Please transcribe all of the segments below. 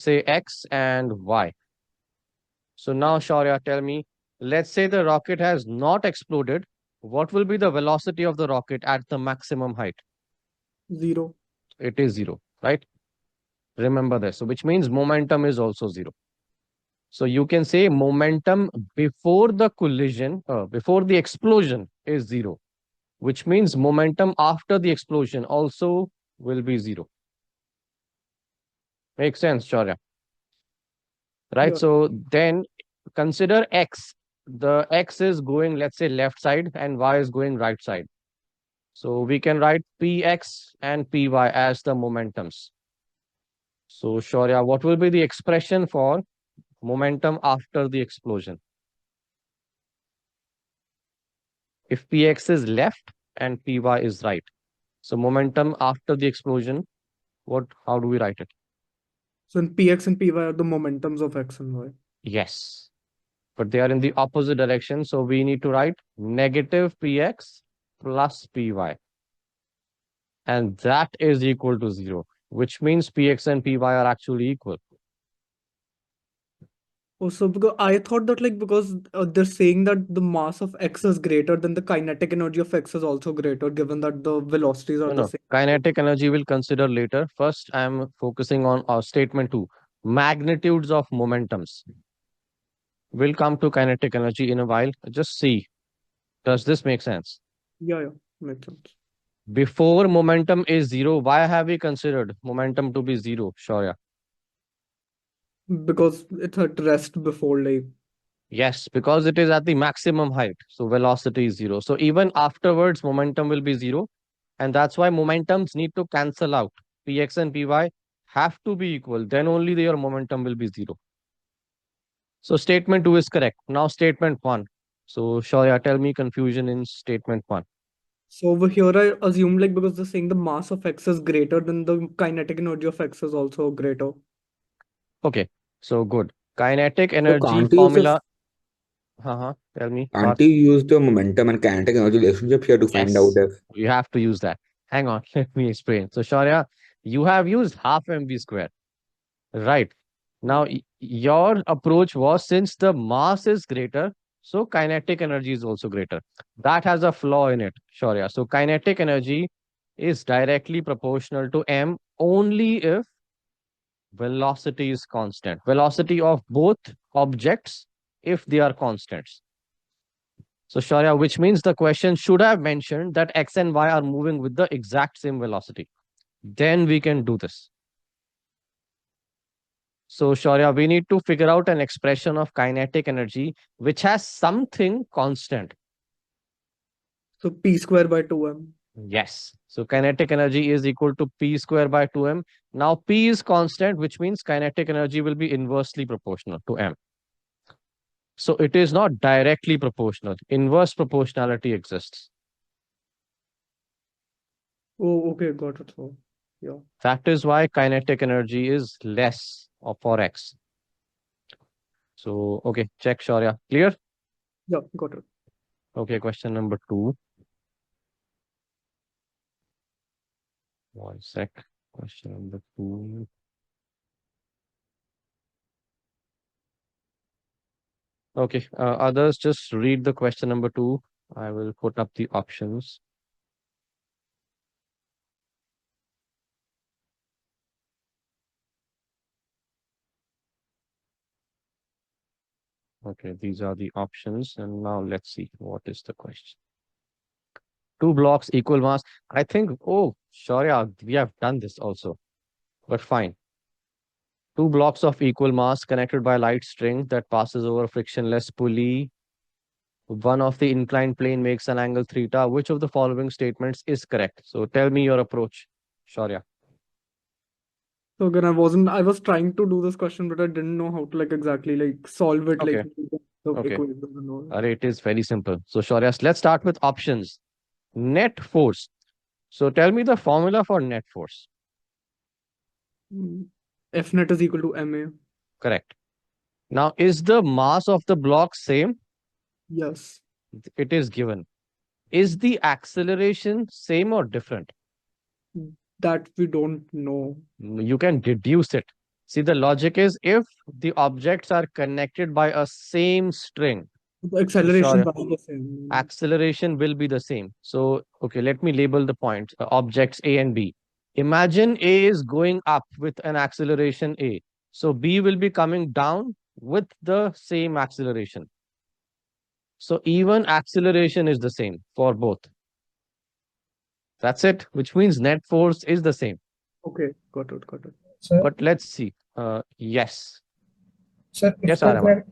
say X and Y. So now, Shaurya, tell me, let's say the rocket has not exploded. What will be the velocity of the rocket at the maximum height? 0. It is zero, right? Remember this. So which means momentum is also zero. So you can say momentum before the collision, before the explosion is zero, which means momentum after the explosion also will be zero. Makes sense, Shaurya, right? Yeah. So then consider X. The X is going, let's say, left side and Y is going right side. So we can write Px and Py as the momentums. So Shaurya, what will be the expression for momentum after the explosion? If Px is left and Py is right. So momentum after the explosion, how do we write it? So in Px and Py are the momentums of X and Y. Yes, but they are in the opposite direction. So we need to write negative Px plus Py. And that is equal to zero, which means Px and Py are actually equal. Also, because I thought that like because they're saying that the mass of X is greater, then the kinetic energy of X is also greater, given that the velocities are No, the no, same. kinetic energy we'll consider later. First, I'm focusing on our statement two, magnitudes of momentums. We'll come to kinetic energy in a while. Just see, does this make sense? Yeah, yeah, makes sense. Before momentum is zero, why have we considered momentum to be zero, Shaurya? Because it's at rest before like. Yes, because it is at the maximum height. So velocity is zero. So even afterwards, momentum will be zero. And that's why momentums need to cancel out. Px and Py have to be equal. Then only their momentum will be zero. So statement two is correct. Now statement one. So Shaurya, tell me confusion in statement one. So over here, I assume like because they're saying the mass of X is greater, then the kinetic energy of X is also greater. Okay, so good. Kinetic So energy can't you use formula. Tell me, can't Parth. you use the momentum and kinetic energy relationship here to find out Yes, if you have to use that. Hang on, let me explain. So, Shaurya, you have used half mv square, right? Now, your approach was since the mass is greater, so kinetic energy is also greater. That has a flaw in it, Shaurya. So, kinetic energy is directly proportional to m only if velocity is constant. Velocity of both objects if they are constants. So, Shaurya, which means the question should have mentioned that x and y are moving with the exact same velocity. Then we can do this. So, Shaurya, we need to figure out an expression of kinetic energy which has something constant. So P square by 2m. Yes. So, kinetic energy is equal to p square by 2m. Now, p is constant, which means kinetic energy will be inversely proportional to m. So, it is not directly proportional. Inverse proportionality exists. Oh, okay, got it. So yeah, That is why kinetic energy is less for x. So, okay, check Shaurya. Clear? yeah, got it. Okay, question number two. One sec. Question number two. Okay, others just read the question number two. I will put up the options. Okay, these are the options. And now let's see what is the question. Two blocks equal mass. I think, oh, Shaurya, we have done this also, but fine. Two blocks of equal mass connected by light string that passes over a frictionless pulley. One of the inclined plane makes an angle theta. Which of the following statements is correct? So tell me your approach, Shaurya. So again, I was trying to do this question, but I didn't know how to like exactly like solve it, like Okay, the okay. equation and all. It is very simple. So Shaurya, let's start with options. Net force. So tell me the formula for net force. Mm. F net is equal to ma. Correct. Now, is the mass of the block same? Yes, It is given. Is the acceleration same or different? that we don't know. You can deduce it. See, the logic is if the objects are connected by a same string, The so acceleration sure, will be the same. acceleration will be the same. So, okay, let me label the points, objects A and B. Imagine A is going up with an acceleration A. So B will be coming down with the same acceleration. So even acceleration is the same for both. That's it, which means net force is the same. Okay, got it, got it. So, But let's see. Yes. so if Yes, Arama.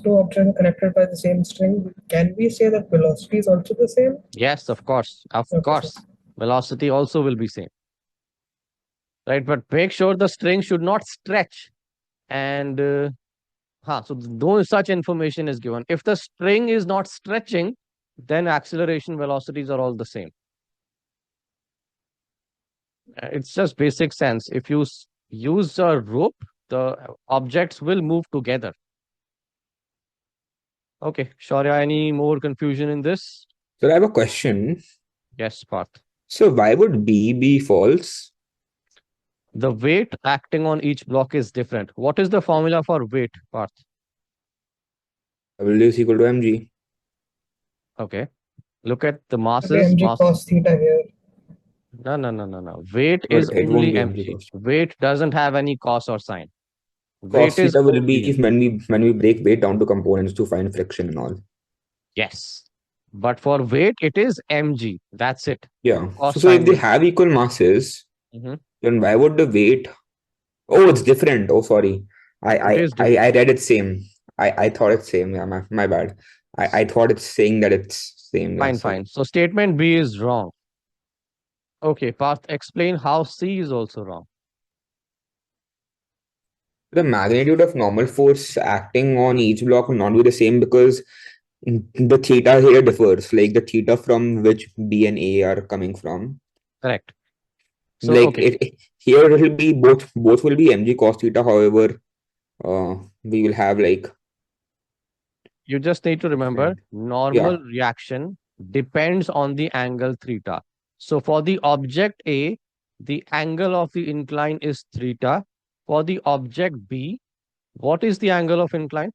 two objects are connected by the same string, can we say that velocity is also the same? Yes, of course. Of Okay, sir. course. Velocity also will be same. Right. But make sure the string should not stretch. And so no such information is given. If the string is not stretching, then acceleration velocities are all the same. It's just basic sense. If you use a rope, the objects will move together. Okay, Shaurya, any more confusion in this? So I have a question. Yes, Parth. So why would B be false? The weight acting on each block is different. What is the formula for weight, Parth? W is equal to mg. Okay. Look at the Should be masses. mg cos theta here. No, no, no, no, no. Weight But is it won't only be mg mg. cos. Weight doesn't have any cos or sign. Cos Weight is theta will only be if mg. when we break weight down to components to find friction and all. Yes. But for weight, it is mg. That's it. Yeah. Cos So if sign they will. have equal masses, Mhm. then why would the weight? Oh, it's different. Oh, sorry. I It I is I, different. I read it same. I thought it's same. Yeah, my bad. I thought it's saying that it's same. Yeah, Fine, so fine. So statement B is wrong. Okay, Parth, explain how C is also wrong. the magnitude of normal force acting on each block will not be the same because the theta here differs, like the theta from which B and A are coming from. Correct. So, Like okay, here it will be both will be mg cos theta. However, we will have like you just need to remember different. normal Yeah, reaction depends on the angle theta. So for the object A, the angle of the incline is theta. For the object B, what is the angle of incline?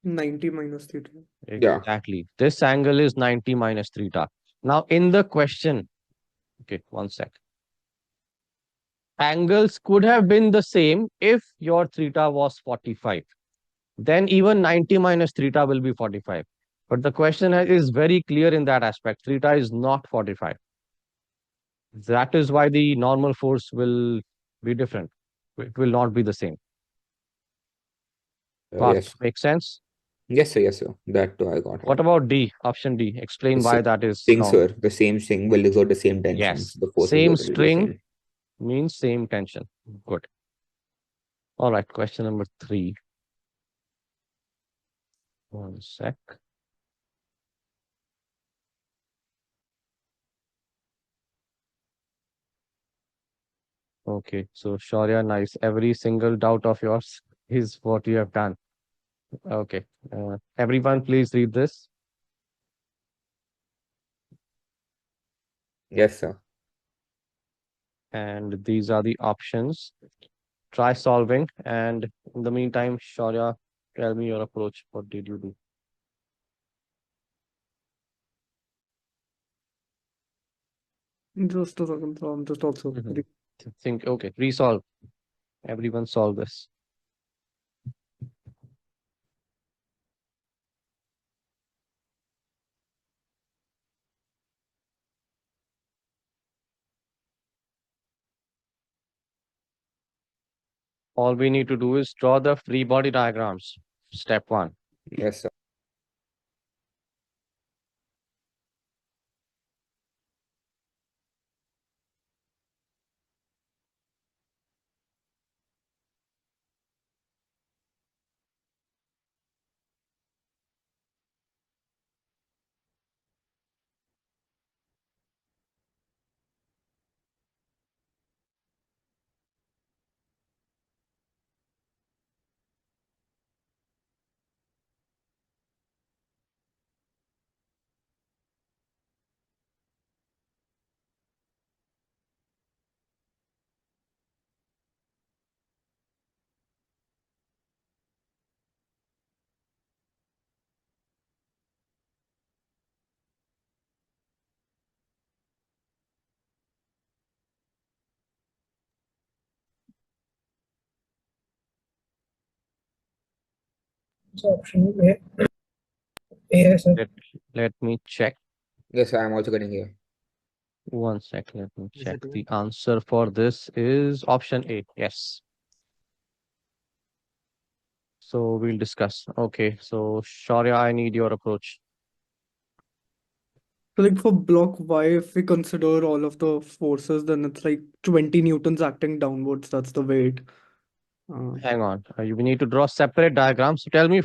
90 minus theta. yeah. Exactly. This angle is 90 minus theta. Now in the question, okay, one sec. Angles could have been the same if your theta was 45. Then even 90 minus theta will be 45. But the question is very clear in that aspect. Theta is not 45. That is why the normal force will be different. It will not be the same. Path Yes, makes sense. yes, sir. That too I got What it. about D? Option D. The Explain why same that is thing, wrong. sir. The same thing will exert the same tension. Yes. So the force will Same totally be the string same. means same tension. Good. All right. Question number 3. One sec. Okay. So, Shaurya, nice. Every single doubt of yours is what you have done. Okay. Everyone, please read this. Yes, sir. And these are the options. Try solving. And in the meantime, Shaurya, tell me your approach. What did you do? Just a second, so I'm just also Mhm. Think, okay, resolve. Everyone solve this. All we need to do is draw the free body diagrams. Step 1. Yes, sir. So option A. A, sir. Let me check. Yes, I am also getting here. One sec. Let me Is check. it A? The answer for this is option A. Yes. So we'll discuss. Okay. So Shaurya, I need your approach. So like for block Y, if we consider all of the forces, then it's like 20 newtons acting downwards. That's the weight. Hang on. We need to draw separate diagrams. So tell me